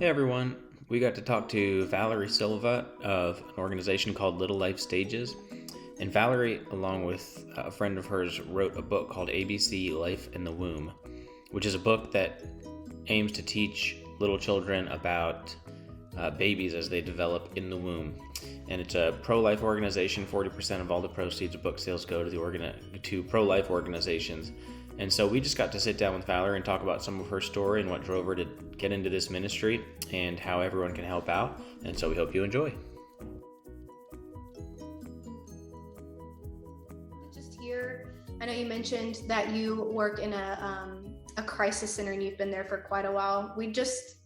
Hey everyone, we got to talk to Valerie Silva of an organization called Little Life Stages. And Valerie, along with a friend of hers, wrote a book called ABC Life in the Womb, which is a book that aims to teach little children about babies as they develop in the womb. And it's a pro-life organization. 40% of all the proceeds of book sales go to to pro-life organizations. And so we just got to sit down with Valerie and talk about some of her story and what drove her to get into this ministry and how everyone can help out. And so we hope you enjoy. Just here, I know you mentioned that you work in a crisis center and you've been there for quite a while. We just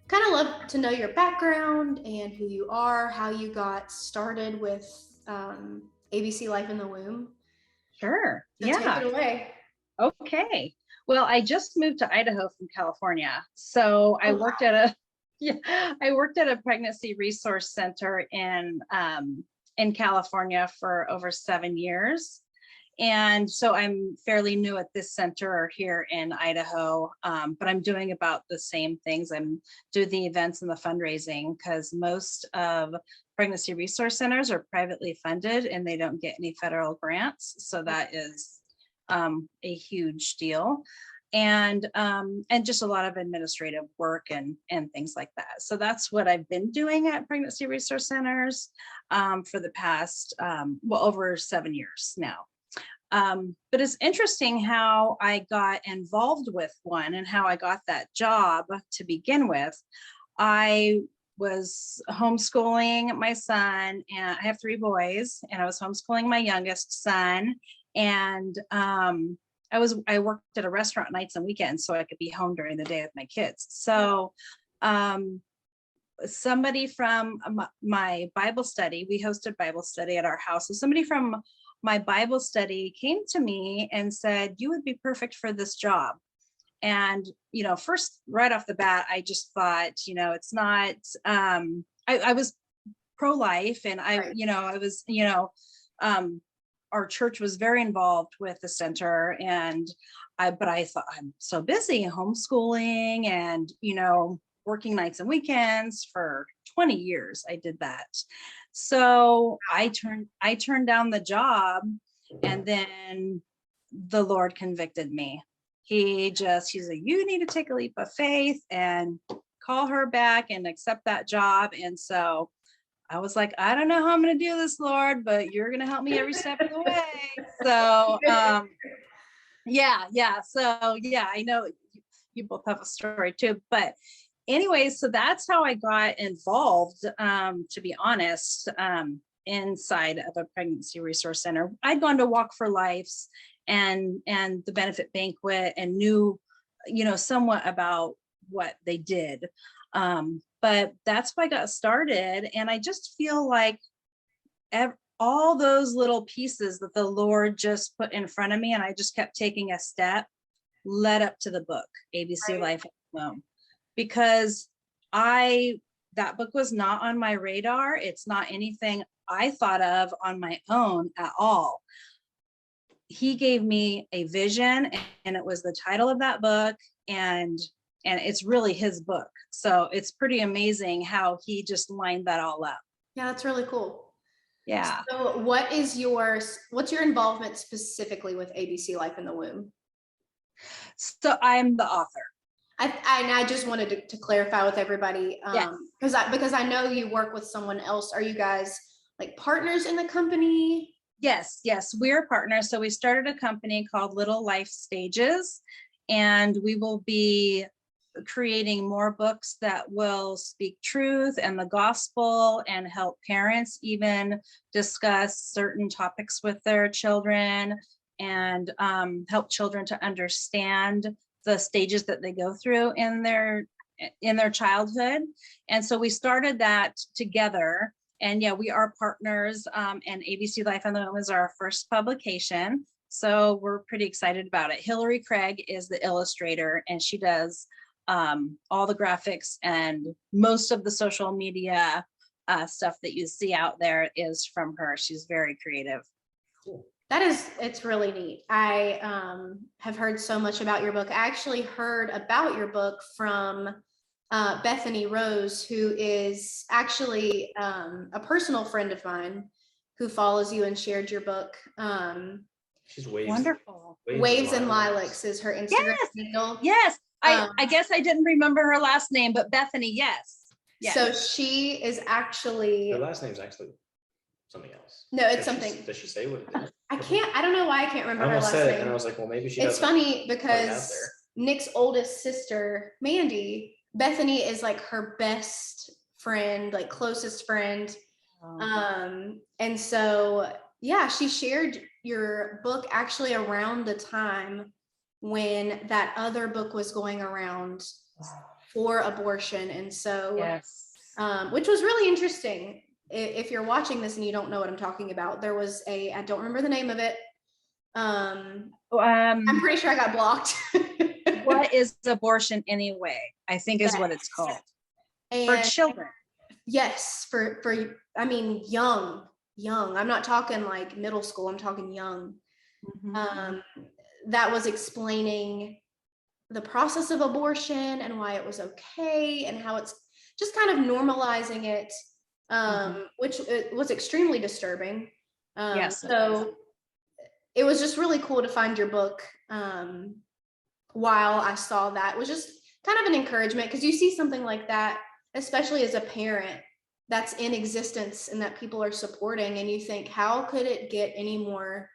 kind of love to know your background and who you are, how you got started with ABC Life in the Womb. Sure. So take Yeah. it away. Okay. Well, I just moved to Idaho from California. So I Oh, worked wow. at a yeah, I worked at a pregnancy resource center in California for over 7 years. And so I'm fairly new at this center here in Idaho, but I'm doing about the same things. I'm doing the events and the fundraising because most of pregnancy resource centers are privately funded and they don't get any federal grants. So that is a huge deal. And just a lot of administrative work and things like that. So that's what I've been doing at pregnancy resource centers for the past over 7 years now. But it's interesting how I got involved with one and how I got that job to begin with. I was homeschooling my son, and I have 3 boys, and I was homeschooling my youngest son. And I worked at a restaurant nights and weekends so I could be home during the day with my kids. So somebody from my Bible study, we hosted Bible study at our house. So somebody from my Bible study came to me and said, you would be perfect for this job. And, first right off the bat, I just thought, it's not, I was pro-life and Right. I was, our church was very involved with the center, but I thought I'm so busy homeschooling and, working nights and weekends for 20 years. I did that. So I turned down the job, and then the Lord convicted me. He's like, you need to take a leap of faith and call her back and accept that job. And so I was like, I don't know how I'm going to do this, Lord, but you're going to help me every step of the way. So, yeah. So, yeah, I know you both have a story too. But anyway, so that's how I got involved, to be honest, inside of a pregnancy resource center. I'd gone to Walk for Life's and the benefit banquet and knew, somewhat about what they did. But that's why I got started. And I just feel like all those little pieces that the Lord just put in front of me, and I just kept taking a step, led up to the book, ABC Life Alone. Because that book was not on my radar. It's not anything I thought of on my own at all. He gave me a vision, and it was the title of that book, and it's really his book. So it's pretty amazing how he just lined that all up. Yeah, that's really cool. Yeah. So what's your involvement specifically with ABC Life in the Womb? So I'm the author. I just wanted to clarify with everybody, Yes. because I know you work with someone else. Are you guys like partners in the company? Yes, we're partners. So we started a company called Little Life Stages, and we will be creating more books that will speak truth and the gospel and help parents even discuss certain topics with their children and help children to understand the stages that they go through in their childhood. And so we started that together. And yeah, we are partners, and ABC Life in the Womb is our first publication. So we're pretty excited about it. Hillary Craig is the illustrator, and she does all the graphics, and most of the social media stuff that you see out there is from her. She's very creative. Cool. It's really neat. I have heard so much about your book. I actually heard about your book from Bethany Rose, who is actually a personal friend of mine who follows you and shared your book. She's Waves. Wonderful. Waves and Lilacs is her Instagram handle. Yes. I guess I didn't remember her last name, but Bethany, yes. So she is actually. Her last name's actually something else. No, it's something. Does she say what it is? I don't know why I can't remember her last said name. it, and I was like, well, maybe she. It's funny because Nick's oldest sister, Mandy, Bethany is like her best friend, like closest friend. And so, yeah, she shared your book actually around the time when that other book was going around for abortion. And so, which was really interesting. If you're watching this and you don't know what I'm talking about, there was I don't remember the name of it. I'm pretty sure I got blocked. What is abortion anyway? I think is what it's called. And for children. Yes, for I mean young. I'm not talking like middle school, I'm talking young. That was explaining the process of abortion and why it was okay and how it's just kind of normalizing it, which was extremely disturbing. So it was just really cool to find your book. While I saw that, it was just kind of an encouragement, because you see something like that, especially as a parent, that's in existence and that people are supporting, and you think, how could it get any more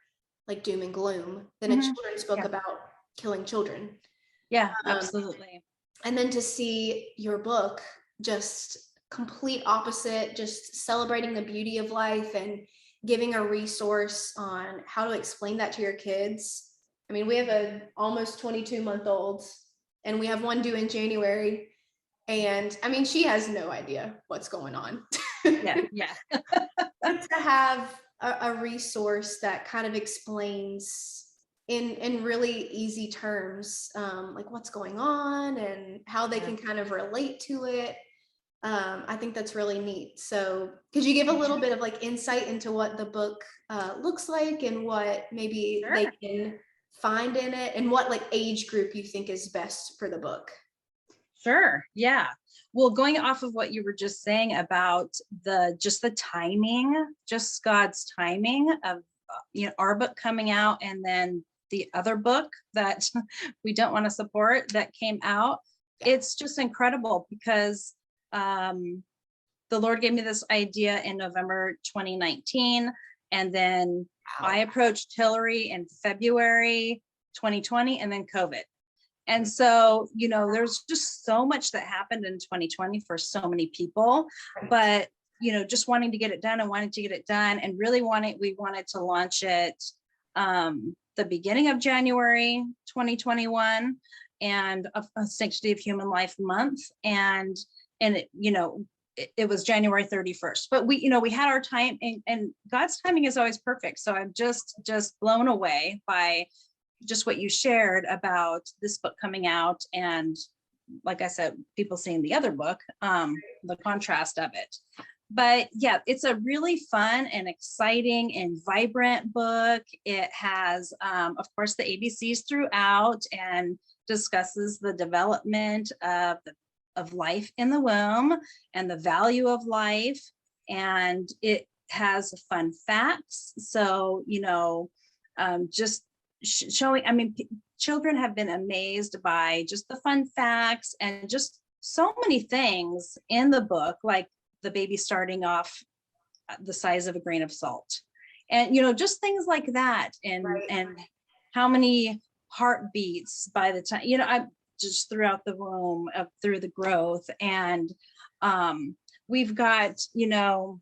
like doom and gloom than a children's book about killing children? Yeah, absolutely. And then to see your book just complete opposite, just celebrating the beauty of life and giving a resource on how to explain that to your kids. I mean, we have an almost 22-month-old, and we have one due in January. And I mean, she has no idea what's going on. Yeah. But to have a resource that kind of explains in really easy terms, like what's going on and how they can kind of relate to it. I think that's really neat. So could you give a little bit of like insight into what the book looks like and what maybe they can find in it, and what like age group you think is best for the book? Sure. Yeah. Well, going off of what you were just saying about the timing, just God's timing of, our book coming out, and then the other book that we don't want to support that came out. It's just incredible because the Lord gave me this idea in November 2019. And then I approached Hillary in February 2020, and then COVID. And so, there's just so much that happened in 2020 for so many people, but, just wanting to get it done and really we wanted to launch it the beginning of January 2021, and a Sanctity of Human Life month. And it was January 31st, but we had our time, and God's timing is always perfect. So I'm just blown away by just what you shared about this book coming out. And like I said, people seeing the other book, the contrast of it. But yeah, it's a really fun and exciting and vibrant book. It has, of course, the ABCs throughout, and discusses the development of life in the womb and the value of life. And it has fun facts. So, just showing, children have been amazed by just the fun facts and just so many things in the book, like the baby starting off the size of a grain of salt, and just things like that, and how many heartbeats by the time I'm just throughout the womb, through the growth. And we've got one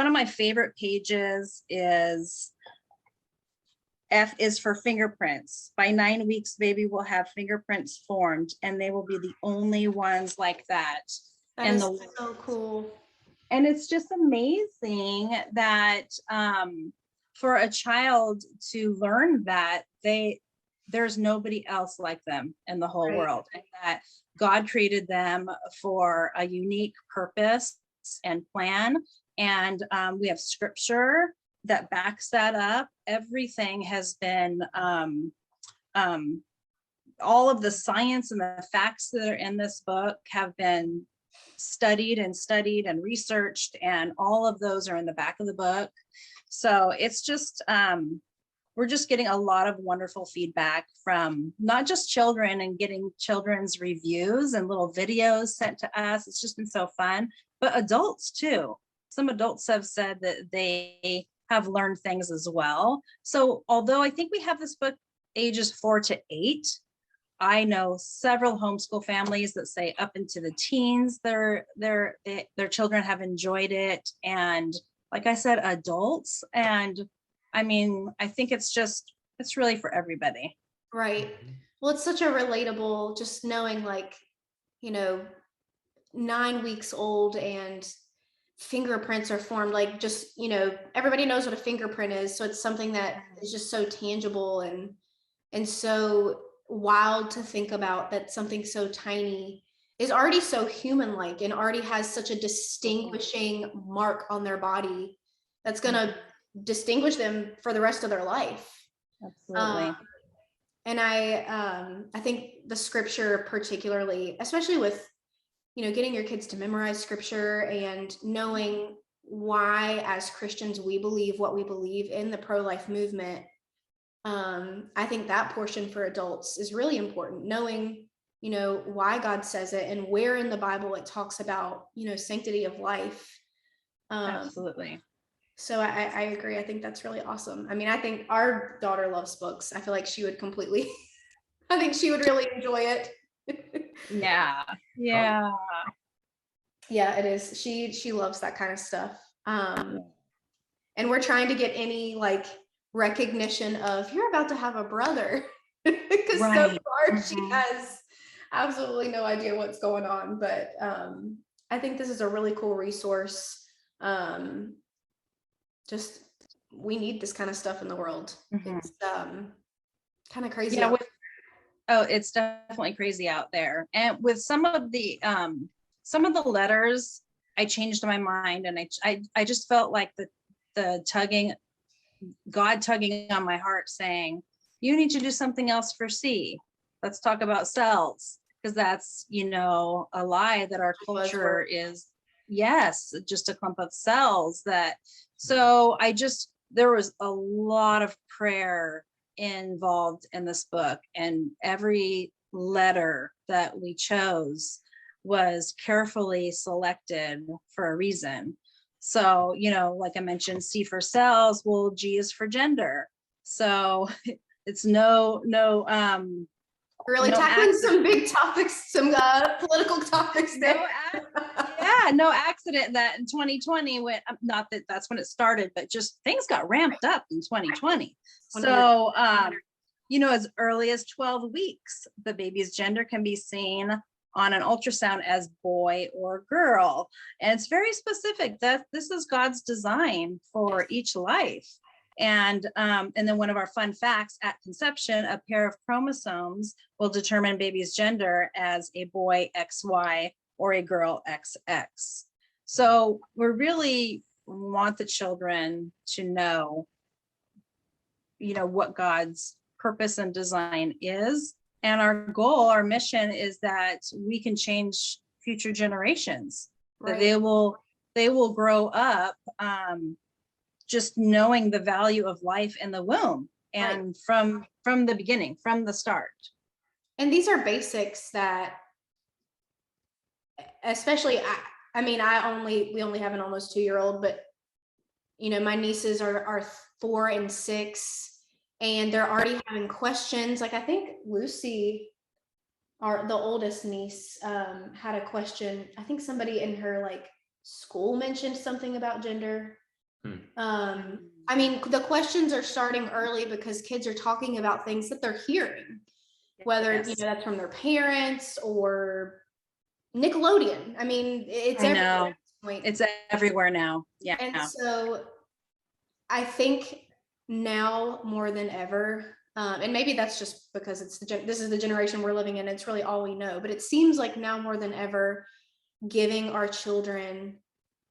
of my favorite pages is F is for fingerprints. By 9 weeks, baby will have fingerprints formed, and they will be the only ones like that. That is so cool. And it's just amazing that for a child to learn that there's nobody else like them in the whole world, and that God created them for a unique purpose and plan. And we have scripture that backs that up. Everything has been all of the science and the facts that are in this book have been studied and researched, and all of those are in the back of the book. So it's just, we're just getting a lot of wonderful feedback from not just children and getting children's reviews and little videos sent to us. It's just been so fun, but adults too. Some adults have said that they have learned things as well. So although I think we have this book ages 4 to 8, I know several homeschool families that say up into the teens, their children have enjoyed it. And like I said, adults. And I mean, I think it's really for everybody. Right. Well, it's such a relatable, just knowing, like, 9 weeks old and fingerprints are formed, like, just, everybody knows what a fingerprint is. So it's something that is just so tangible and so wild to think about, that something so tiny is already so human-like and already has such a distinguishing mark on their body that's going to distinguish them for the rest of their life. Absolutely. And I think the scripture, particularly, especially with, getting your kids to memorize scripture and knowing why, as Christians, we believe what we believe in the pro-life movement. I think that portion for adults is really important, knowing, why God says it and where in the Bible it talks about, sanctity of life. Absolutely. So I agree. I think that's really awesome. I mean, I think our daughter loves books. I feel like she would completely, I think she would really enjoy it. Yeah. Yeah, it is. She loves that kind of stuff. And we're trying to get any, like, recognition of, you're about to have a brother, because so far she has absolutely no idea what's going on. But I think this is a really cool resource. Just, we need this kind of stuff in the world. It's kind of crazy. Yeah, it's definitely crazy out there. And with some of the letters, I changed my mind, and I just felt like the God tugging on my heart, saying, you need to do something else for C. Let's talk about cells, because that's, a lie that our culture is, yes, just a clump of cells. So there was a lot of prayer involved in this book, and every letter that we chose was carefully selected for a reason. So, like I mentioned, C for cells, well, G is for gender. So it's really tackling some big topics, some political topics there. No accident that in 2020 went, not that that's when it started, but just things got ramped up in 2020. So, as early as 12 weeks, the baby's gender can be seen on an ultrasound as boy or girl. And it's very specific that this is God's design for each life. And then one of our fun facts, at conception, a pair of chromosomes will determine baby's gender as a boy XY or a girl XX. So we really want the children to know, what God's purpose and design is. And our goal, our mission is that we can change future generations, that they will grow up just knowing the value of life in the womb, and from the beginning, from the start. And these are basics that, especially, we only have an almost 2-year-old, but my nieces are 4 and 6, and they're already having questions. Like, I think Lucy, the oldest niece, had a question. I think somebody in her, like, school mentioned something about gender. The questions are starting early because kids are talking about things that they're hearing, whether that's from their parents or Nickelodeon. I mean, it's everywhere. It's everywhere now. Yeah. And so I think now more than ever, and maybe that's just because this is the generation we're living in, it's really all we know, but it seems like now more than ever, giving our children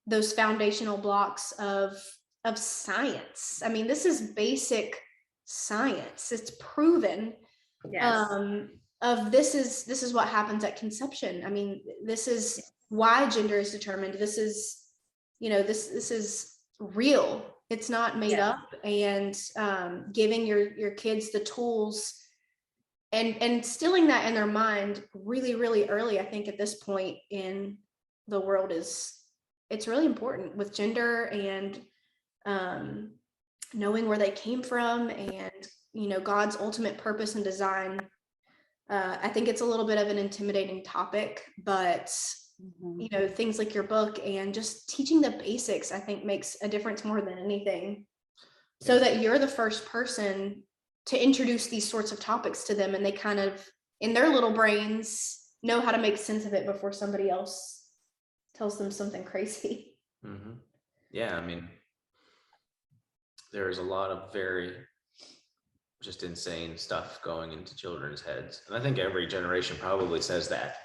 those foundational blocks of science. I mean, this is basic science. It's proven. Yes. of this is what happens at conception. I mean, this is why gender is determined. This is, this is real. It's not made Yes. up. And giving your kids the tools and instilling that in their mind really, really early, I think at this point in the world it's really important with gender and knowing where they came from and, God's ultimate purpose and design. I think it's a little bit of an intimidating topic, but things like your book and just teaching the basics, I think makes a difference more than anything, so that you're the first person to introduce these sorts of topics to them, and they kind of, in their little brains, know how to make sense of it before somebody else tells them something crazy. Mm-hmm. Yeah, I mean, there's a lot of very just insane stuff going into children's heads. And I think every generation probably says that.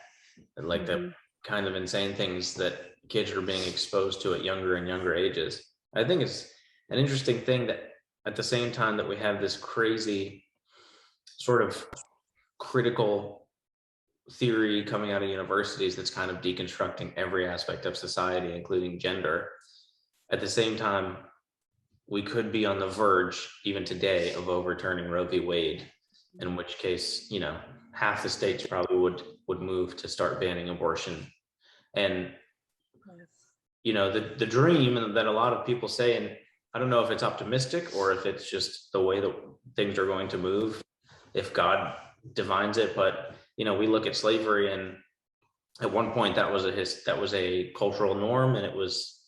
And like the kind of insane things that kids are being exposed to at younger and younger ages. I think it's an interesting thing that at the same time that we have this crazy sort of critical theory coming out of universities that's kind of deconstructing every aspect of society, including gender, at the same time, we could be on the verge, even today, of overturning Roe v. Wade, in which case, half the states probably would move to start banning abortion. And, the dream that a lot of people say, and I don't know if it's optimistic or if it's just the way that things are going to move, if God divines it, but, we look at slavery, and at one point that was a cultural norm, and it was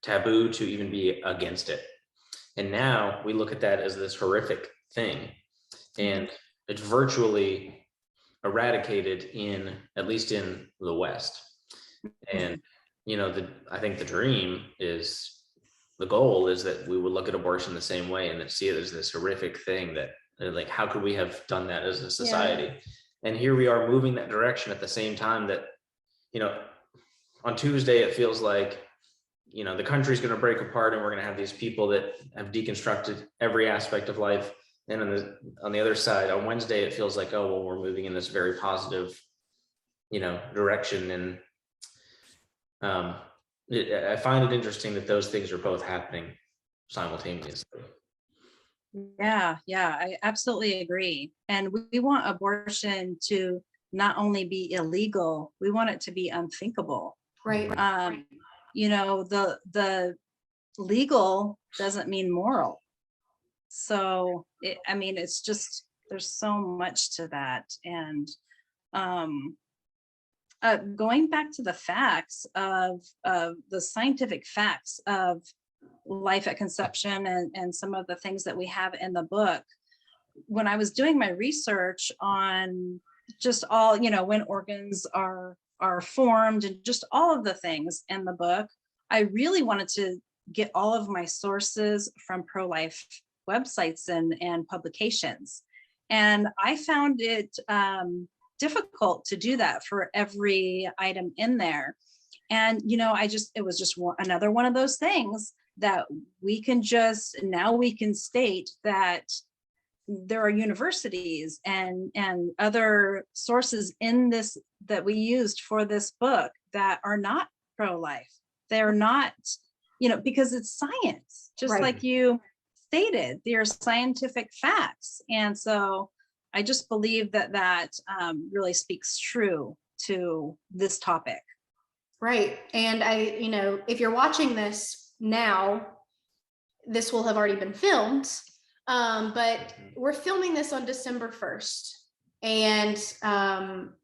taboo to even be against it. And now we look at that as this horrific thing, and it's virtually eradicated at least in the West. And, I think the goal is that we would look at abortion the same way and see it as this horrific thing that, like, how could we have done that as a society? Yeah. And here we are moving that direction at the same time that, on Tuesday, it feels like, the country's going to break apart, and we're going to have these people that have deconstructed every aspect of life. And on the other side, on Wednesday, it feels like, oh, well, we're moving in this very positive, direction. And I find it interesting that those things are both happening simultaneously. Yeah, I absolutely agree. And we want abortion to not only be illegal, we want it to be unthinkable. Right. The legal doesn't mean moral. So, it's just, there's so much to that. And going back to the facts of the scientific facts of life at conception and some of the things that we have in the book, when I was doing my research on just all, when organs are formed and just all of the things in the book, I really wanted to get all of my sources from pro-life websites and publications. And I found it difficult to do that for every item in there. And, it was just another one of those things that we can state that there are universities and other sources in this that we used for this book that are not pro-life. They're not, because it's science, just right. Like you stated, they're scientific facts. And so I just believe that really speaks true to this topic. Right. And if you're watching this now, this will have already been filmed. But we're filming this on December 1st. And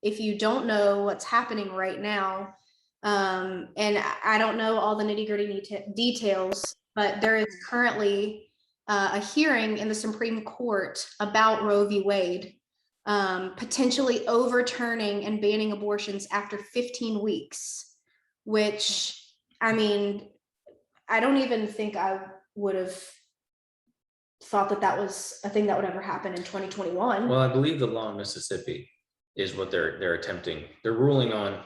if you don't know what's happening right now, and I don't know all the nitty-gritty details, but there is currently a hearing in the Supreme Court about Roe v. Wade, potentially overturning and banning abortions after 15 weeks, which, I don't even think I would have thought that was a thing that would ever happen in 2021. Well, I believe the law in Mississippi is what they're attempting. They're ruling on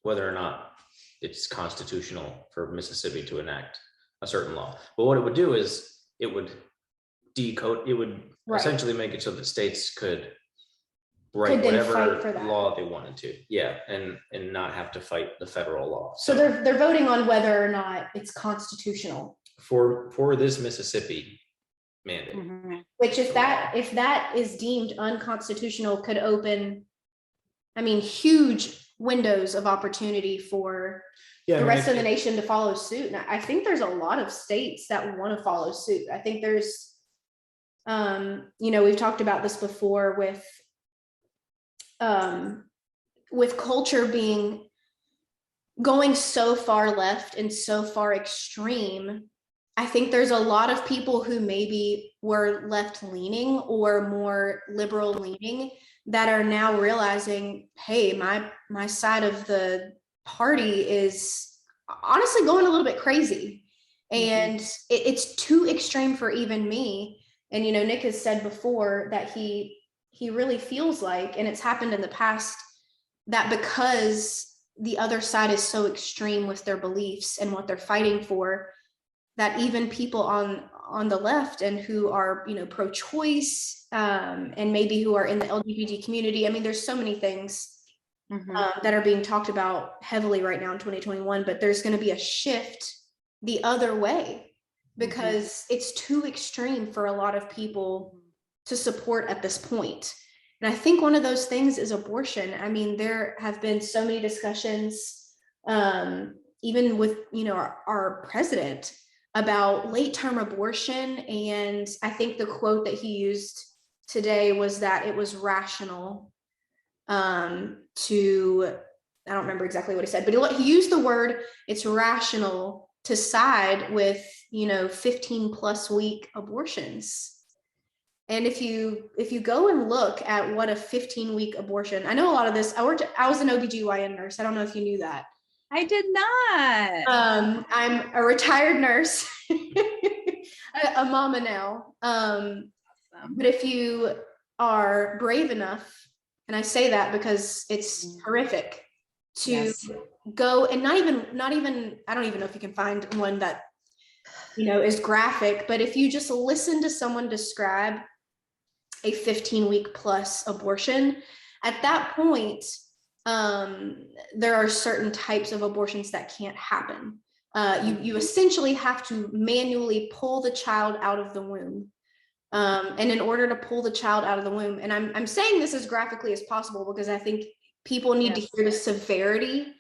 whether or not it's constitutional for Mississippi to enact a certain law. But what it would do is it would decode, it would right. essentially make it so that states could Right, could then whatever fight for that. law they wanted to. Yeah, and not have to fight the federal law. So they're voting on whether or not it's constitutional. For this Mississippi mandate. Which if that is deemed unconstitutional, could open, I mean, huge windows of opportunity for the rest of the nation to follow suit. And I think there's a lot of states that want to follow suit. I think there's, we've talked about this before with culture going so far left and so far extreme. I think there's a lot of people who maybe were left leaning or more liberal leaning that are now realizing, hey, my side of the party is honestly going a little bit crazy. And it's too extreme for even me. And, Nick has said before that he really feels like, and it's happened in the past, that because the other side is so extreme with their beliefs and what they're fighting for, that even people on the left and who are, pro-choice, and maybe who are in the LGBT community. I mean, there's so many things that are being talked about heavily right now in 2021, but there's going to be a shift the other way because it's too extreme for a lot of people to support at this point. And I think one of those things is abortion. I mean, there have been so many discussions, even with, our president, about late-term abortion. And I think the quote that he used today was that it was rational I don't remember exactly what he said, but he used the word, it's rational to side with, 15 plus week abortions. And if you go and look at what a 15-week abortion, I know a lot of this, I was an OBGYN nurse. I don't know if you knew that. I did not. I'm a retired nurse, a mama now. But if you are brave enough, and I say that because it's horrific to go and not even, I don't even know if you can find one that, is graphic, but if you just listen to someone describe a 15-week plus abortion, at that point, there are certain types of abortions that can't happen. You essentially have to manually pull the child out of the womb. And in order to pull the child out of the womb, and I'm saying this as graphically as possible because I think people need to hear the severity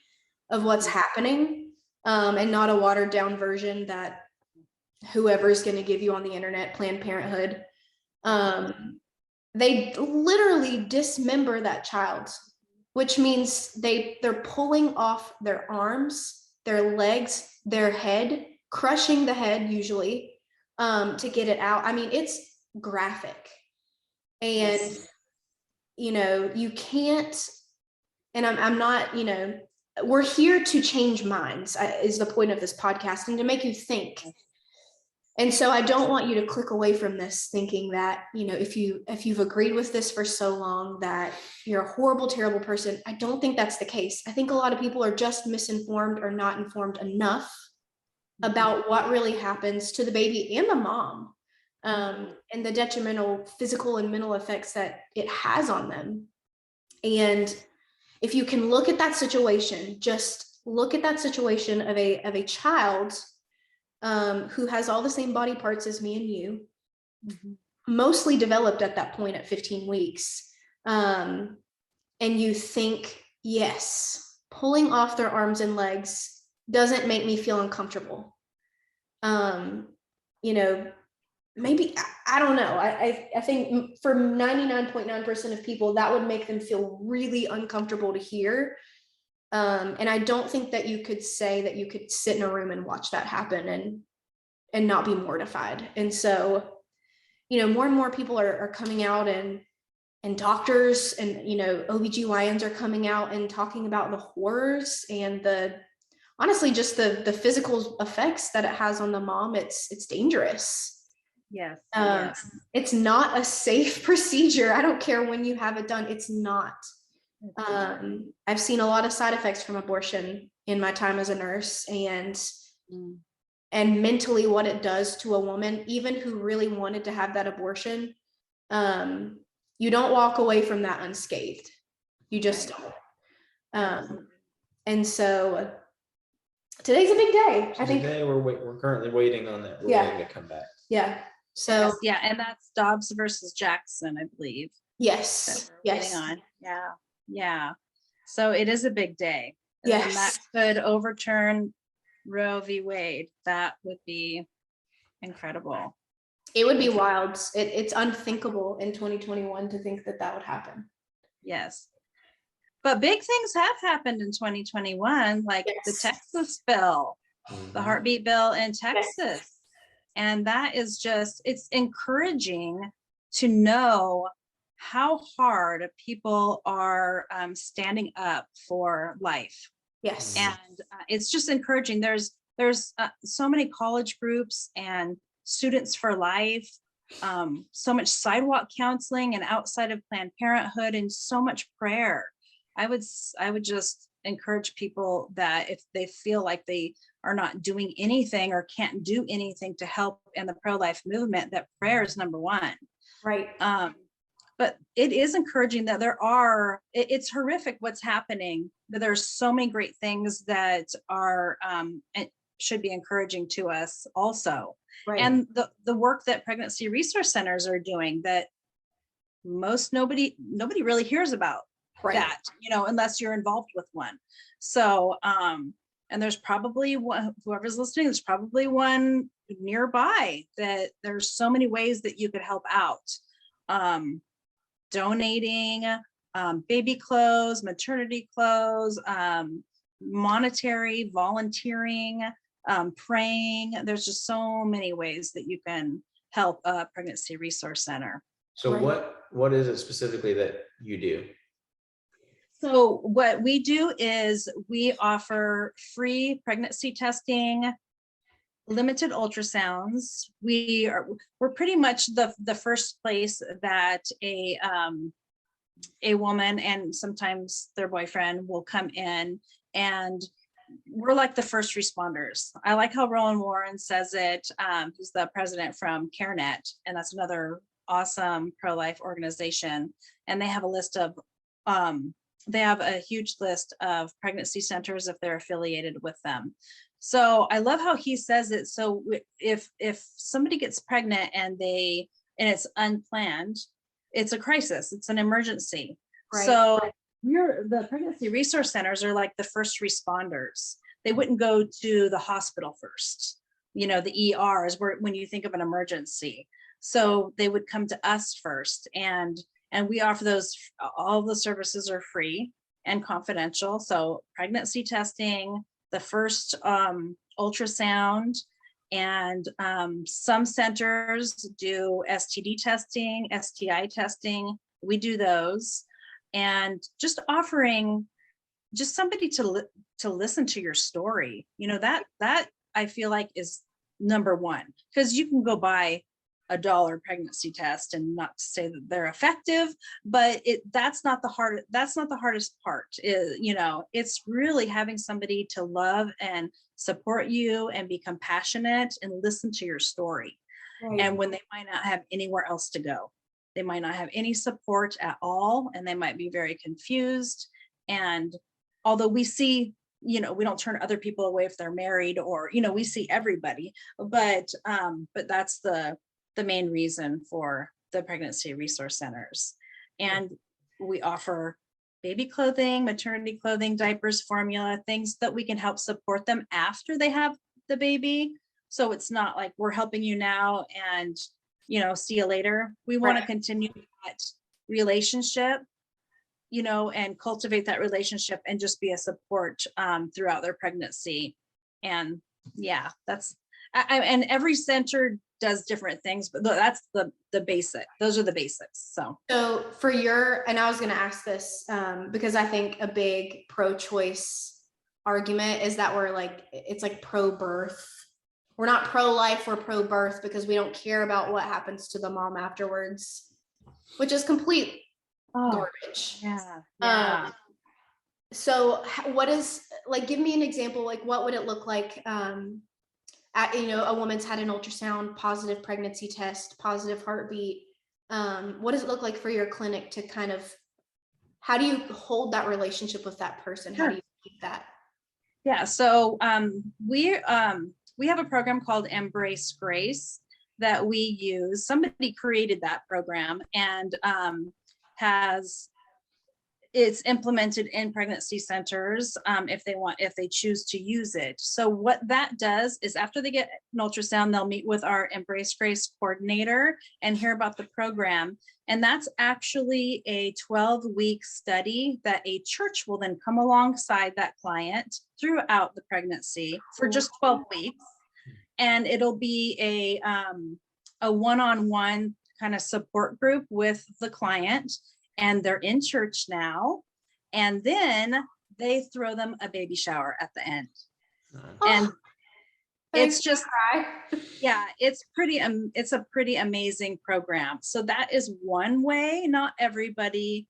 of what's happening, and not a watered down version that whoever's going to give you on the internet, Planned Parenthood. They literally dismember that child, which means they're pulling off their arms, their legs, their head, crushing the head usually, to get it out. I mean, it's graphic. And, you can't, and I'm not, we're here to change minds, is the point of this podcast, and to make you think. And so I don't want you to click away from this thinking that, if you've agreed with this for so long that you're a horrible, terrible person. I don't think that's the case. I think a lot of people are just misinformed or not informed enough about what really happens to the baby and the mom, and the detrimental physical and mental effects that it has on them. And if you can look at that situation, just look at that situation of a child who has all the same body parts as me and you, mostly developed at that point at 15 weeks. And you think, yes, pulling off their arms and legs doesn't make me feel uncomfortable. Maybe, I don't know. I think for 99.9% of people, that would make them feel really uncomfortable to hear. And I don't think that you could say that you could sit in a room and watch that happen and not be mortified. And so, more and more people are coming out, and doctors and, OBGYNs are coming out and talking about the horrors and honestly, just the physical effects that it has on the mom. It's dangerous. Yes. It's not a safe procedure. I don't care when you have it done. It's not. I've seen a lot of side effects from abortion in my time as a nurse, and mentally what it does to a woman, even who really wanted to have that abortion. You don't walk away from that unscathed. You just don't. And so today's a big day. So I think today we're currently waiting on that ruling to come back. Yeah. So yeah, and that's Dobbs versus Jackson, I believe. yes. Waiting on. Yeah. Yeah. So it is a big day. Yes. And that could overturn Roe v. Wade. That would be incredible. It would be wild. It's unthinkable in 2021 to think that would happen. Yes. But big things have happened in 2021, like the Texas bill, the heartbeat bill in Texas. Yes. And that is just, it's encouraging to know how hard people are standing up for life. Yes. And it's just encouraging. There's so many college groups and Students for Life, so much sidewalk counseling and outside of Planned Parenthood, and so much prayer. I would just encourage people that if they feel like they are not doing anything or can't do anything to help in the pro-life movement, that prayer is number one. Right. But it is encouraging that it's horrific what's happening, but there's so many great things that are it should be encouraging to us also. Right. And the work that pregnancy resource centers are doing that nobody really hears about. Right. That, unless you're involved with one. So, and there's probably one, whoever's listening, there's probably one nearby. That there's so many ways that you could help out. Donating baby clothes, maternity clothes, monetary, volunteering, praying. There's just so many ways that you can help a pregnancy resource center. So right. What is it specifically that you do? So what we do is we offer free pregnancy testing, limited ultrasounds. We're pretty much the first place that a woman and sometimes their boyfriend will come in, and we're like the first responders. I like how Rowan Warren says it. He's the president from CareNet, and that's another awesome pro-life organization. And they have a list of they have a huge list of pregnancy centers if they're affiliated with them. So I love how he says it. So if somebody gets pregnant and it's unplanned, it's a crisis, it's an emergency. Right. So the pregnancy resource centers are like the first responders. They wouldn't go to the hospital first, the ER is when you think of an emergency. So they would come to us first, and we offer those. All the services are free and confidential. So pregnancy testing, the first ultrasound, and some centers do STD testing, STI testing. We do those, and just offering just somebody to listen to your story. That I feel like is number one, because you can go buy $1 pregnancy test, and not to say that they're effective, but that's not the hardest part. It's really having somebody to love and support you and be compassionate and listen to your story. Right. And when they might not have anywhere else to go, they might not have any support at all, and they might be very confused. And although we see, we don't turn other people away if they're married, or we see everybody, but that's the main reason for the pregnancy resource centers. And we offer baby clothing, maternity clothing, diapers, formula, things that we can help support them after they have the baby. So it's not like we're helping you now and, see you later. We want to continue that relationship, and cultivate that relationship and just be a support throughout their pregnancy. And yeah, and every center does different things, but that's the basic. Those are the basics. So for and I was going to ask this because I think a big pro-choice argument is that it's like pro-birth. We're not pro-life, we're pro-birth, because we don't care about what happens to the mom afterwards, which is complete garbage. Yeah. So what is, give me an example, what would it look like? A woman's had an ultrasound, positive pregnancy test, positive heartbeat. what does it look like for your clinic to kind of, how do you hold that relationship with that person? How Sure. do you keep that? Yeah, so we have a program called Embrace Grace that we use. Somebody created that program and it's implemented in pregnancy centers if they choose to use it. So what that does is after they get an ultrasound, they'll meet with our Embrace Grace coordinator and hear about the program. And that's actually a 12-week study that a church will then come alongside that client throughout the pregnancy for just 12 weeks. And it'll be a one-on-one kind of support group with the client. And they're in church now, and then they throw them a baby shower at the end. And it's just, yeah, it's a pretty amazing program. So that is one way. Not everybody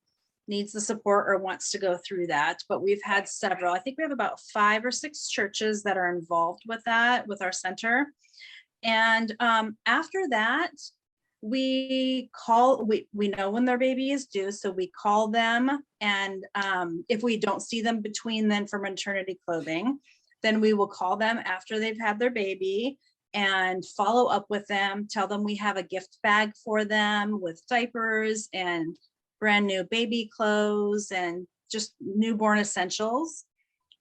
needs the support or wants to go through that, but we've had several. I think we have about 5 or 6 churches that are involved with that, with our center. And after that, we know when their baby is due, so we call them, and if we don't see them between then for maternity clothing, then we will call them after they've had their baby and follow up with them, tell them we have a gift bag for them with diapers and brand new baby clothes and just newborn essentials.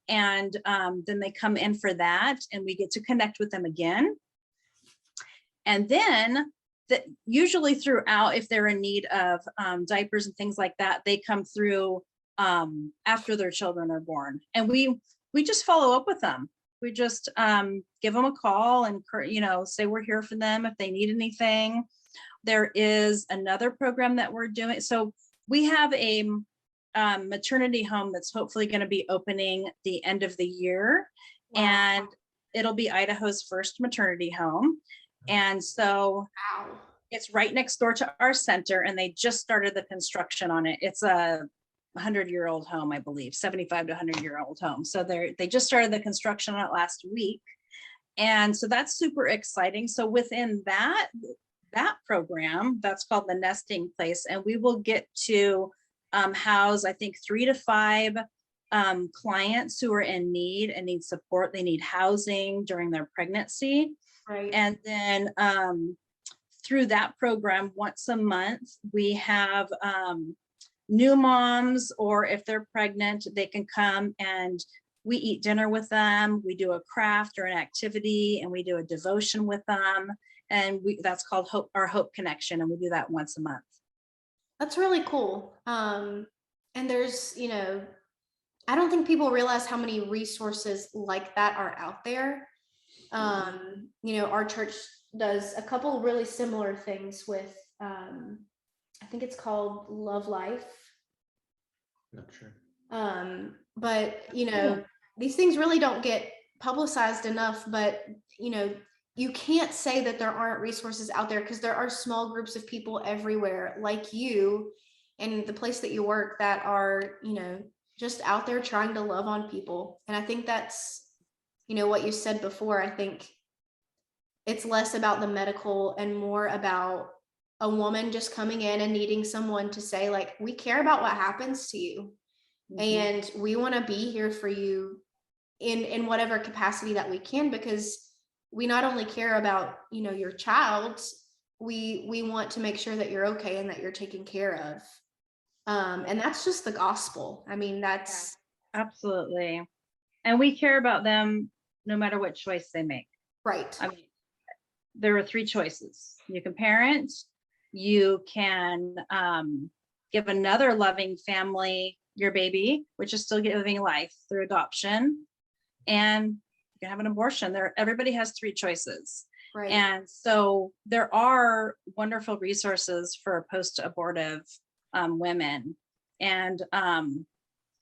And then they come in for that, and we get to connect with them again. And then usually throughout, if they're in need of diapers and things like that, they come through after their children are born. And we just follow up with them. We just give them a call and, say we're here for them if they need anything. There is another program that we're doing. So we have a maternity home that's hopefully going to be opening the end of the year. Wow. And it'll be Idaho's first maternity home. And so it's right next door to our center, and they just started the construction on it. It's a 100-year-old home, I believe, 75 to 100-year-old home. So they just started the construction on it last week. And so that's super exciting. So within that program, that's called the Nesting Place, and we will get to house, I think, 3 to 5 clients who are in need and need support. They need housing during their pregnancy. Right. And then through that program, once a month, we have new moms, or if they're pregnant, they can come and we eat dinner with them. We do a craft or an activity, and we do a devotion with them. And that's called our Hope Connection. And we do that once a month. That's really cool. And there's, I don't think people realize how many resources like that are out there. Our church does a couple really similar things with, I think it's called Love Life. Not sure. But, these things really don't get publicized enough, but, you can't say that there aren't resources out there, because there are small groups of people everywhere like you and the place that you work that are, just out there trying to love on people. And I think that's, what you said before. I think it's less about the medical and more about a woman just coming in and needing someone to say, like, we care about what happens to you. Mm-hmm. And we want to be here for you in whatever capacity that we can, because we not only care about, your child, we want to make sure that you're okay and that you're taken care of. And that's just the gospel. I mean, that's absolutely. And we care about them no matter what choice they make. Right. I mean, there are 3 choices. You can parent, you can give another loving family your baby, which is still giving life through adoption, and you can have an abortion. Everybody has 3 choices. Right. And so there are wonderful resources for post-abortive women. And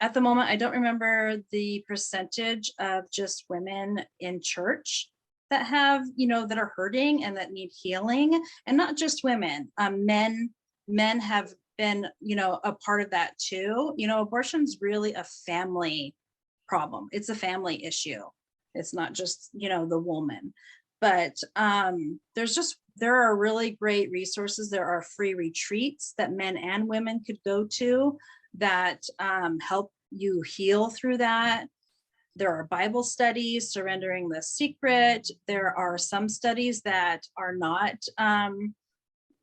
at the moment, I don't remember the percentage of just women in church that have, that are hurting and that need healing, and not just women. Men have been, a part of that too. Abortion's really a family problem. It's a family issue. It's not just, the woman. But there are really great resources. There are free retreats that men and women could go to that help you heal through that. There are Bible studies, Surrendering the Secret. There are some studies that are not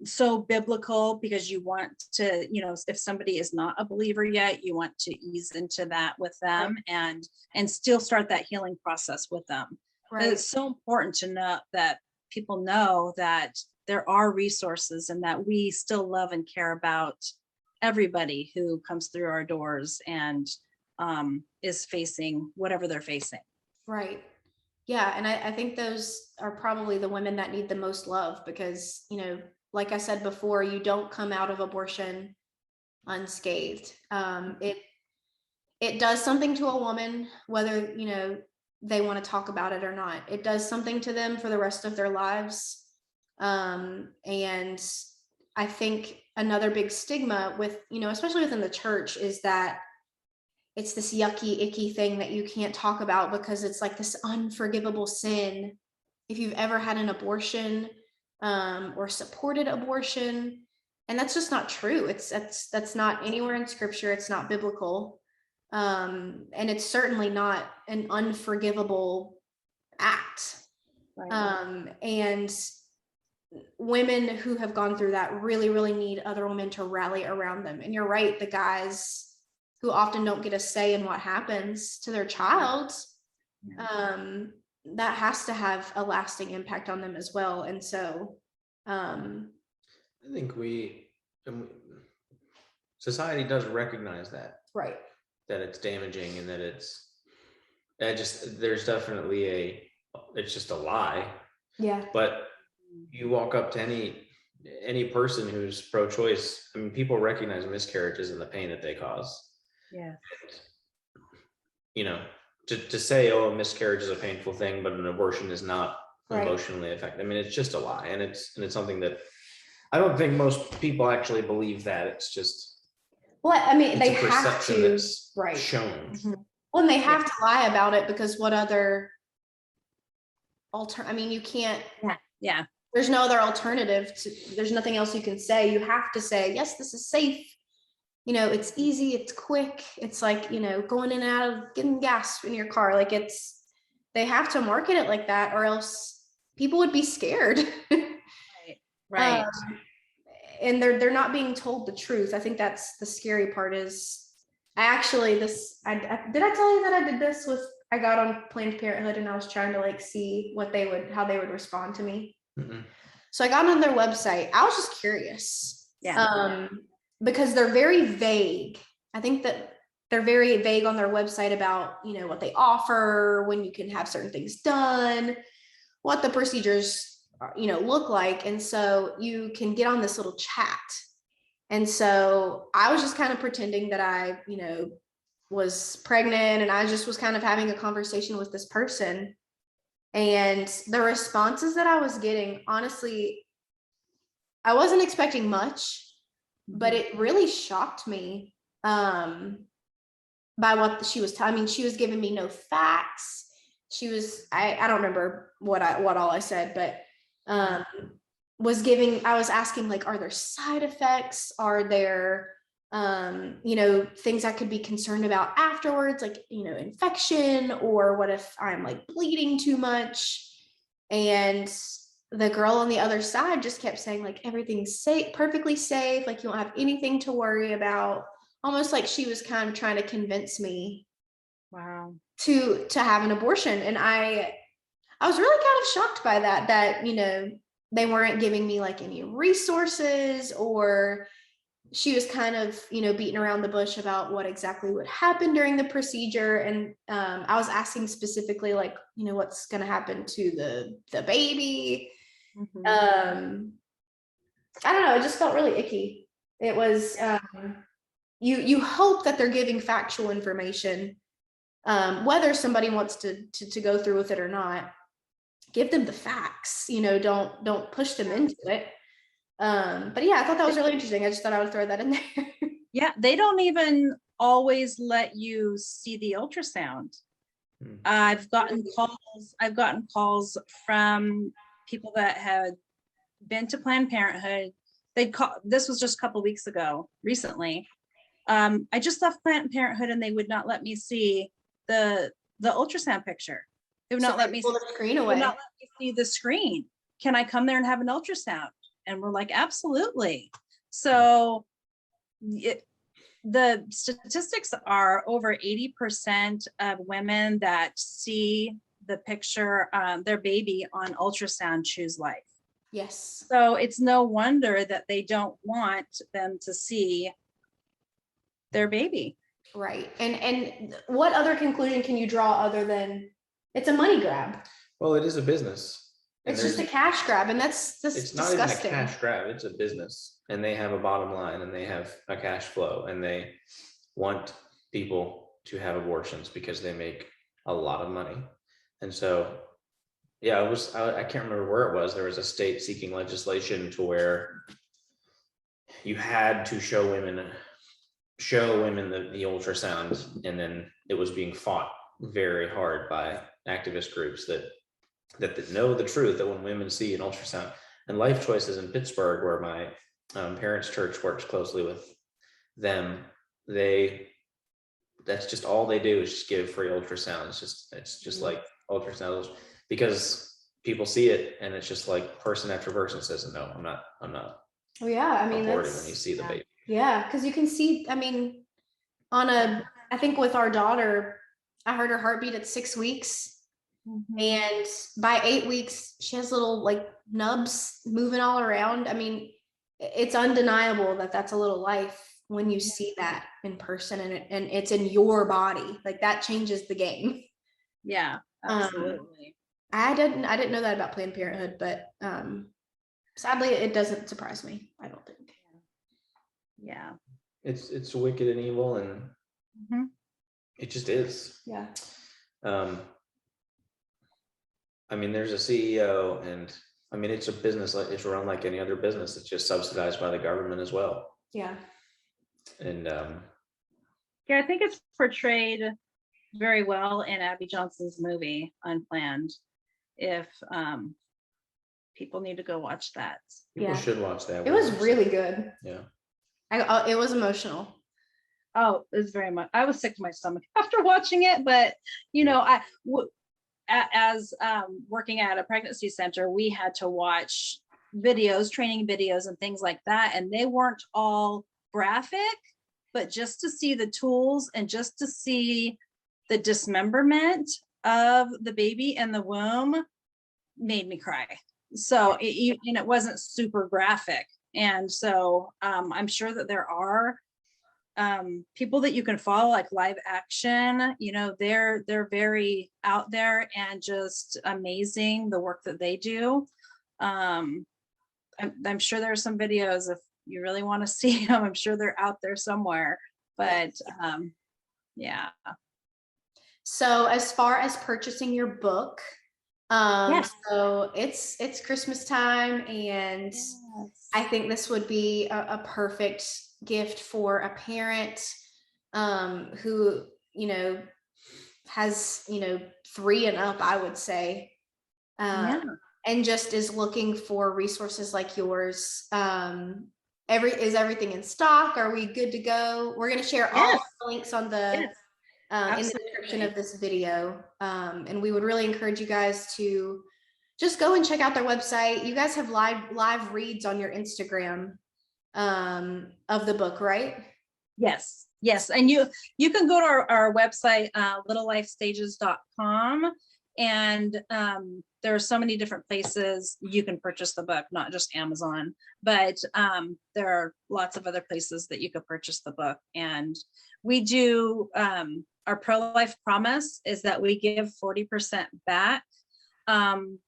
so biblical, because you want to, if somebody is not a believer yet, you want to ease into that with them and still start that healing process with them. Right. It's so important to know that people know that there are resources and that we still love and care about everybody who comes through our doors and is facing whatever they're facing. Right. Yeah. And I think those are probably the women that need the most love, because, like I said before, you don't come out of abortion unscathed. It does something to a woman, whether, they want to talk about it or not. It does something to them for the rest of their lives. And I think another big stigma with, especially within the church, is that it's this yucky, icky thing that you can't talk about because it's like this unforgivable sin if you've ever had an abortion or supported abortion. And that's just not true. That's not anywhere in scripture. It's not biblical. And it's certainly not an unforgivable act. Right. And women who have gone through that really, really need other women to rally around them. And you're right, the guys who often don't get a say in what happens to their child, that has to have a lasting impact on them as well. And so I think society does recognize that, right, that it's damaging, and that there's definitely it's just a lie. Yeah. But you walk up to any person who's pro-choice, I mean, people recognize miscarriages and the pain that they cause. Yeah. To say, a miscarriage is a painful thing, but an abortion is not Right. emotionally effective. I mean, it's just a lie, and it's something that I don't think most people actually believe that. It's just, well, I mean, it's they a have perception to, that's right, shown. well, and they have to lie about it, because what other I mean, you can't, Yeah. there's no other alternative there's nothing else you can say. You have to say, yes, this is safe. It's easy, it's quick. It's like, going in and out of getting gas in your car. Like they have to market it like that, or else people would be scared. Right. And they're not being told the truth. I think that's the scary part. Is did I tell you that I did this with, I got on Planned Parenthood and I was trying to see how they would respond to me. Mm-mm. So I got on their website. I was just curious. Yeah. Because they're very vague. I think that they're very vague on their website about, what they offer, when you can have certain things done, what the procedures, look like. And so you can get on this little chat. And so I was just kind of pretending that I, was pregnant, and I just was kind of having a conversation with this person. And the responses that I was getting, honestly, I wasn't expecting much, but it really shocked me by what she was telling me. She was giving me no facts. She was, I don't remember what all I said, but I was asking, are there side effects? Are there, things I could be concerned about afterwards, infection, or what if I'm bleeding too much? And the girl on the other side just kept saying, everything's safe, perfectly safe. You don't have anything to worry about. Almost like she was kind of trying to convince me, Wow, to have an abortion. And I was really kind of shocked by that, they weren't giving me any resources, or she was kind of, beating around the bush about what exactly would happen during the procedure. And I was asking specifically, what's going to happen to the baby. I don't know. It just felt really icky. It was, you hope that they're giving factual information, whether somebody wants to go through with it or not. Give them the facts, don't push them into it. But yeah, I thought that was really interesting. I just thought I would throw that in there. Yeah, they don't even always let you see the ultrasound. I've gotten calls from people that had been to Planned Parenthood. This was just a couple weeks ago, recently. I just left Planned Parenthood and they would not let me see the ultrasound picture. They would not let me pull the screen away. would not let me see the screen. Can I come there and have an ultrasound? And we're like, absolutely. So the statistics are over 80% of women that see the picture, their baby on ultrasound choose life. Yes. So it's no wonder that they don't want them to see their baby. Right. And what other conclusion can you draw other than it's a money grab? Well, it is a business. It's just a cash grab, and that's it's not disgusting. even a cash grab, it's a business, and they have a bottom line and they have a cash flow, and they want people to have abortions because they make a lot of money. And so yeah, I can't remember where it was. There was a state seeking legislation to where you had to show women the ultrasound, and then it was being fought very hard by activist groups that know the truth, that when women see an ultrasound. And Life Choices in Pittsburgh, where my parents' church works closely with them, that's just all they do is just give free ultrasounds. It's just like ultrasounds, because people see it and it's just like person after person says, no, I'm not Oh yeah, I mean, aborting when you see the baby. Yeah, because you can see, I mean, I think with our daughter, I heard her heartbeat at 6 weeks. And by 8 weeks, she has little like nubs moving all around. I mean, it's undeniable that that's a little life when you see that in person, and it's in your body. Like that changes the game. Yeah, absolutely. I didn't know that about Planned Parenthood, but sadly, it doesn't surprise me. I don't think. Yeah, it's wicked and evil, and it just is. Yeah. I mean, there's a CEO, and I mean, it's a business, like it's run like any other business. It's just subsidized by the government as well. Yeah. And yeah, I think it's portrayed very well in Abby Johnson's movie Unplanned. If people need to go watch that. People should watch that. It was really good. Yeah. It was emotional. Oh, it was very much. I was sick to my stomach after watching it, but you know, as working at a pregnancy center, we had to watch videos, training videos and things like that. And they weren't all graphic, but just to see the tools and just to see the dismemberment of the baby in the womb made me cry. So it wasn't super graphic. And so I'm sure that there are people that you can follow, like Live Action, you know, they're very out there and just amazing, the work that they do. I'm sure there are some videos if you really want to see them. I'm sure they're out there somewhere, but yeah. So as far as purchasing your book, Yes. so it's Christmas time, and Yes. I think this would be a perfect gift for a parent who, you know, has, you know, 3 and up, I would say, and just is looking for resources like yours. Is everything in stock? Are we good to go? We're going to share all the links on the in the description of this video, and we would really encourage you guys to just go and check out their website. You guys have live reads on your Instagram of the book, right? Yes. And you can go to our website, littlelifestages.com, and there are so many different places you can purchase the book, not just Amazon, but there are lots of other places that you could purchase the book. And we do, our pro-life promise is that we give 40% back from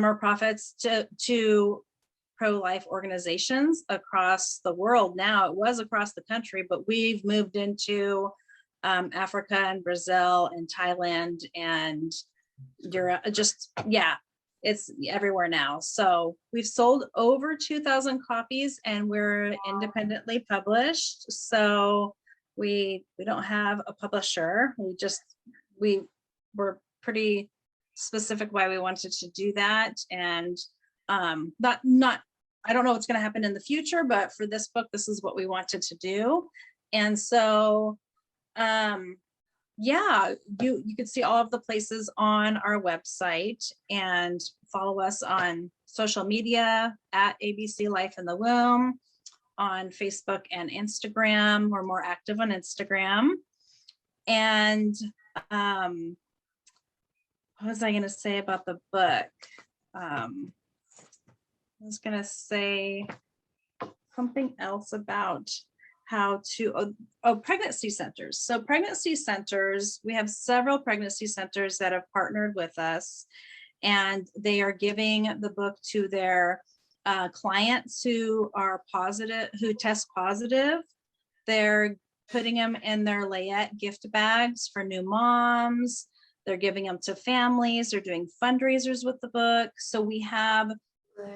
our profits to pro-life organizations across the world. Now, it was across the country, but we've moved into Africa and Brazil and Thailand and Europe. It's everywhere now. So we've sold over 2,000 copies, and we're independently published. So we don't have a publisher. We we're pretty specific why we wanted to do that. And not I don't know what's going to happen in the future, but for this book, this is what we wanted to do. And so yeah, you can see all of the places on our website, and follow us on social media at ABC Life in the Womb on Facebook and Instagram. We're more active on Instagram. And what was I going to say about the book? I was going to say something else about how to, pregnancy centers. So pregnancy centers, we have several pregnancy centers that have partnered with us, and they are giving the book to their clients who are positive, who test positive. They're putting them in their layette gift bags for new moms. They're giving them to families. They're doing fundraisers with the book. So we have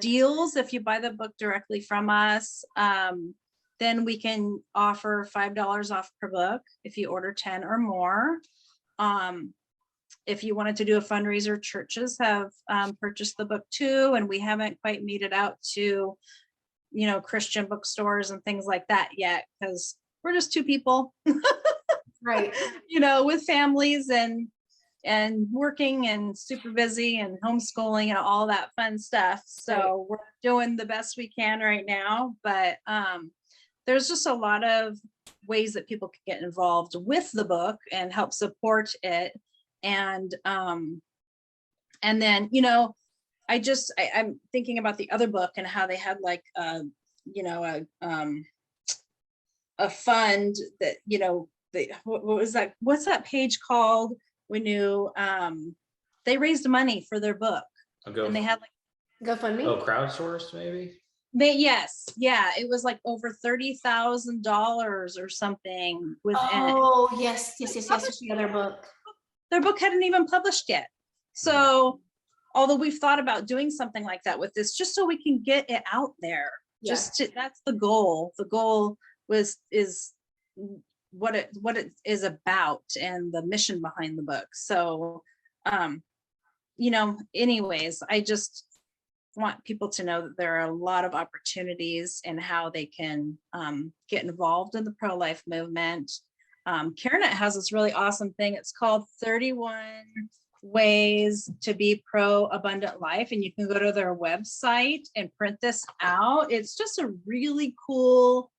deals. If you buy the book directly from us, then we can offer $5 off per book if you order 10 or more. If you wanted to do a fundraiser, churches have purchased the book too, and we haven't quite made it out to, Christian bookstores and things like that yet, because we're just two people, Right. With families and working and super busy and homeschooling and all that fun stuff. So we're doing the best we can right now, but there's just a lot of ways that people can get involved with the book and help support it. And then, I'm thinking about the other book and how they had like, a fund that, what was that? What's that page called? When they raised money for their book, and they had like GoFundMe. Oh, crowdsourced maybe. Yes, yeah, it was like over $30,000 or something within. Oh, yes. The other book. Their book hadn't even published yet. So, although we've thought about doing something like that with this, just so we can get it out there. Yeah. That's the goal. The goal is what it is about and the mission behind the book. So, anyways, I just want people to know that there are a lot of opportunities in how they can get involved in the pro-life movement. CareNet has this really awesome thing. It's called 31 Ways to Be Pro-Abundant Life. And you can go to their website and print this out. It's just a really cool,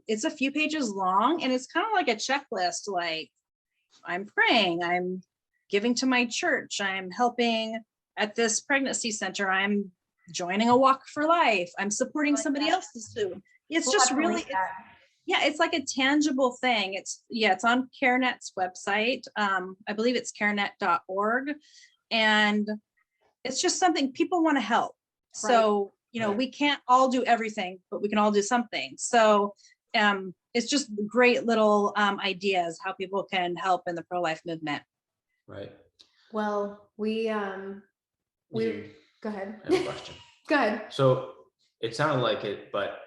it's a few pages long, and it's kind of like a checklist. Like, I'm praying, I'm giving to my church, I'm helping at this pregnancy center, I'm joining a Walk for Life, I'm supporting somebody else's too. It's just really, it's like a tangible thing. It's on CareNet's website. I believe it's carenet.org. And it's just something people want to help. So, we can't all do everything, but we can all do something. So it's just great little ideas how people can help in the pro-life movement. Right. Well, we go ahead. I have a question. Go ahead. So it sounded like it, but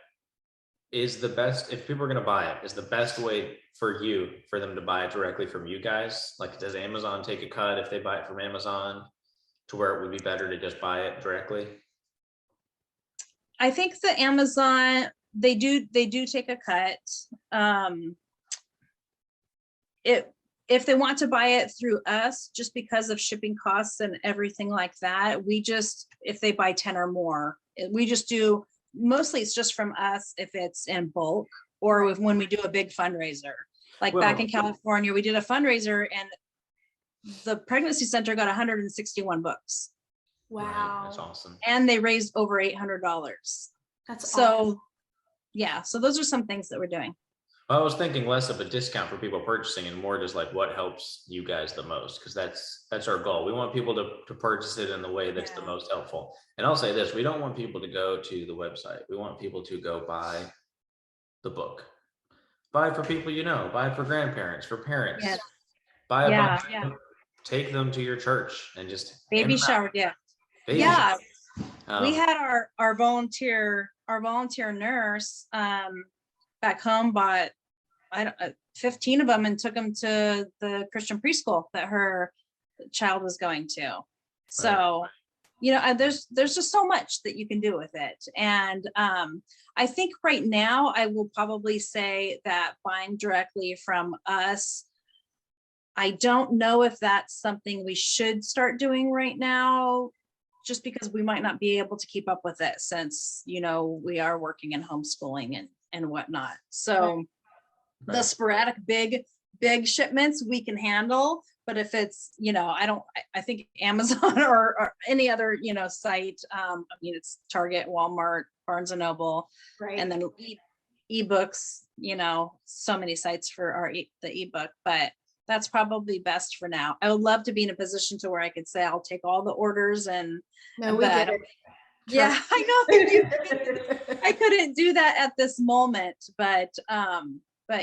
is the best, if people are going to buy it, is the best way for them to buy it directly from you guys? Like, does Amazon take a cut if they buy it from Amazon, to where it would be better to just buy it directly? I think the Amazon, they do take a cut. If they want to buy it through us, just because of shipping costs and everything like that, if they buy 10 or more, we just do, mostly it's just from us if it's in bulk, or when we do a big fundraiser. Like back in California, we did a fundraiser and the pregnancy center got 161 books. Wow. That's awesome. And they raised over $800. That's so awesome. Yeah, so those are some things that we're doing. Well, I was thinking less of a discount for people purchasing and more just like what helps you guys the most, because that's our goal. We want people to purchase it in the way that's the most helpful. And I'll say this, we don't want people to go to the website. We want people to go buy the book. Buy for people buy for grandparents, for parents. Yes. Buy a bunch of them, take them to your church and just baby shower. We had our volunteer nurse back home bought 15 of them and took them to the Christian preschool that her child was going to. So, you know, there's just so much that you can do with it. And I think right now I will probably say that buying directly from us, I don't know if that's something we should start doing right now, just because we might not be able to keep up with it since, you know, we are working in homeschooling and whatnot. So the sporadic big shipments we can handle, but if it's, you know, I think Amazon or any other, you know, site, I mean, it's Target, Walmart, Barnes and Noble, Right. and then ebooks, you know, so many sites for the ebook, but that's probably best for now. I would love to be in a position to where I could say I'll take all the orders and No, we get it. yeah, I know I couldn't do that at this moment, but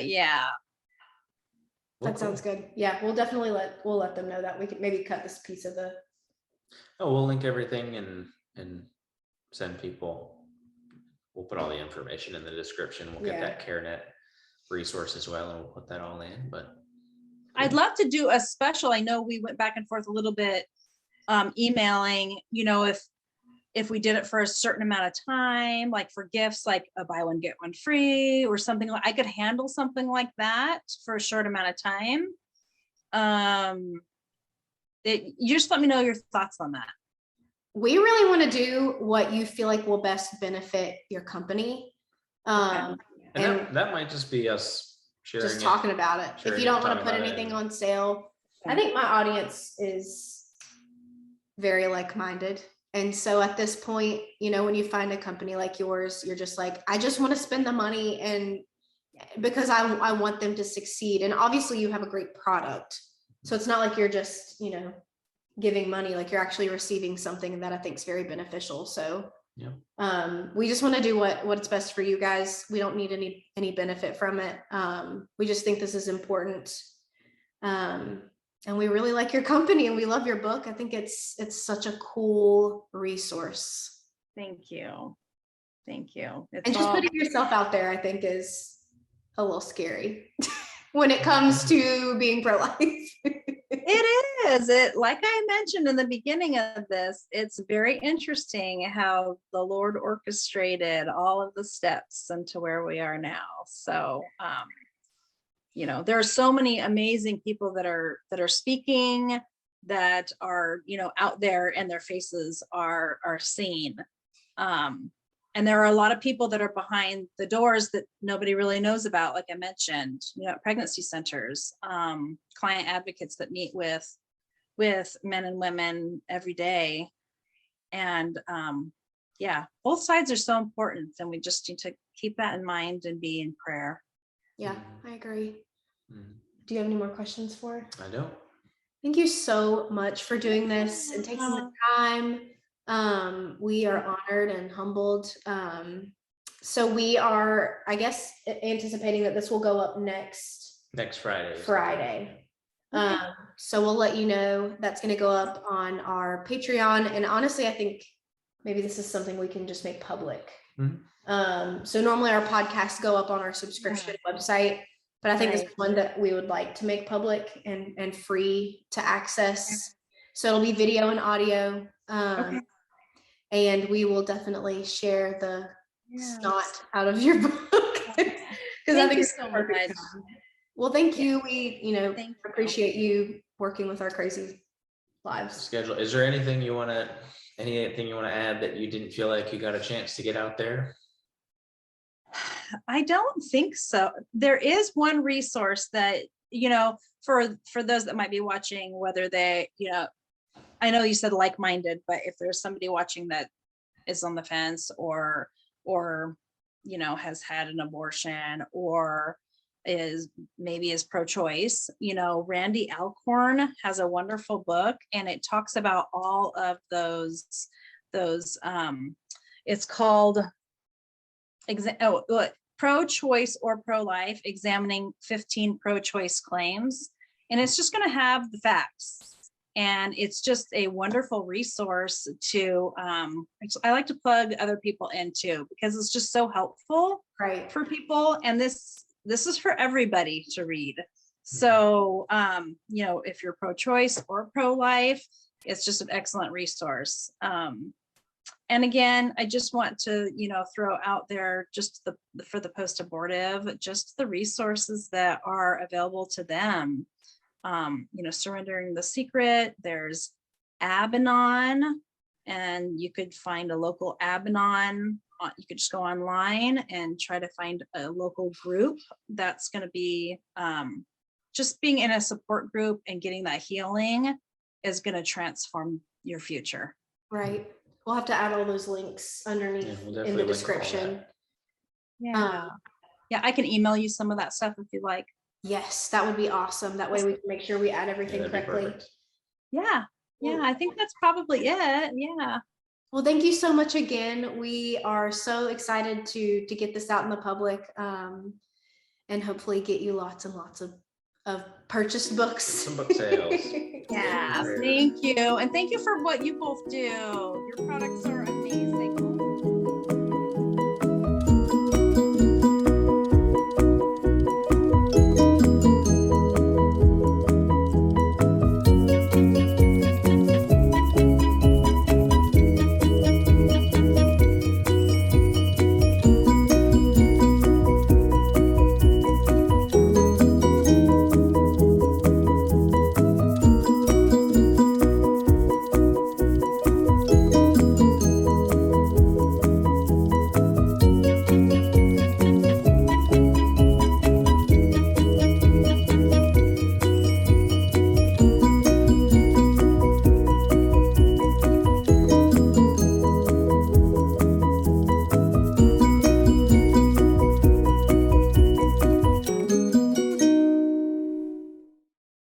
yeah. That sounds good. Yeah, we'll definitely let them know that we could maybe cut this piece of the. Oh, we'll link everything and send people. We'll put all the information in the description. We'll get that CareNet resource as well, and we'll put that all in. But I'd love to do a special. I know we went back and forth a little bit, emailing, you know, if we did it for a certain amount of time, like for gifts, like a buy one, get one free or something, like I could handle something like that for a short amount of time. You just let me know your thoughts on that. We really want to do what you feel like will best benefit your company. And that might just be us sharing just talking about it. If you don't want to put anything on sale, I think my audience is very like-minded. And so at this point, you know, when you find a company like yours, you're just like, I just want to spend the money, and because I want them to succeed. And obviously you have a great product. So it's not like you're just, you know, giving money, like you're actually receiving something that I think is very beneficial. So we just want to do what's best for you guys. We don't need any benefit from it. We just think this is important. And we really like your company and we love your book. I think it's such a cool resource. Thank you. Thank you. And just putting yourself out there, I think, is a little scary when it comes to being pro-life. It is. Like I mentioned in the beginning of this, it's very interesting how the Lord orchestrated all of the steps into where we are now. So, you know, there are so many amazing people that are speaking, that are, you know, out there, and their faces are seen. And there are a lot of people that are behind the doors that nobody really knows about, like I mentioned, you know, pregnancy centers, client advocates that meet with men and women every day. And yeah, both sides are so important, and we just need to keep that in mind and be in prayer. Yeah, I agree. Do you have any more questions for? I don't. Thank you so much for doing this and taking the time. We are honored and humbled. So we are, I guess, anticipating that this will go up next Friday. So we'll let you know. That's going to go up on our Patreon. And honestly, I think maybe this is something we can just make public. So normally our podcasts go up on our subscription website, but I think this is one that we would like to make public and free to access. So it'll be video and audio. And we will definitely share the snot out of your book. Because I think it's so much. Well, thank you. We, you know, appreciate you working with our crazy lives. Schedule. Is there anything you want to add that you didn't feel like you got a chance to get out there? I don't think so. There is one resource that, you know, for those that might be watching, whether they, you know, I know you said like-minded, but if there's somebody watching that is on the fence or, you know, has had an abortion or is pro-choice, you know, Randy Alcorn has a wonderful book, and it talks about all of those, it's called pro-choice or pro-life, examining 15 pro-choice claims. And it's just going to have the facts. And it's just a wonderful resource to, I like to plug other people into, because it's just so helpful for people. And this is for everybody to read. So, if you're pro-choice or pro-life, it's just an excellent resource. And again, I just want to, throw out there just for the post-abortive, just the resources that are available to them. Surrendering the Secret, there's Abanon, and you could find a local Abanon. You could just go online and try to find a local group that's going to be just being in a support group and getting that healing is going to transform your future. Right. We'll have to add all those links underneath we'll in the definitely link all description. Yeah. Yeah, I can email you some of that stuff if you like. Yes, that would be awesome. That way we can make sure we add everything that'd be correctly. perfect. Yeah. Yeah, I think that's probably it. Yeah. Well, thank you so much again. We are so excited to get this out in the public, and hopefully get you lots and lots of purchased books. Some book sales. Yeah, thank you. And thank you for what you both do. Your products are amazing.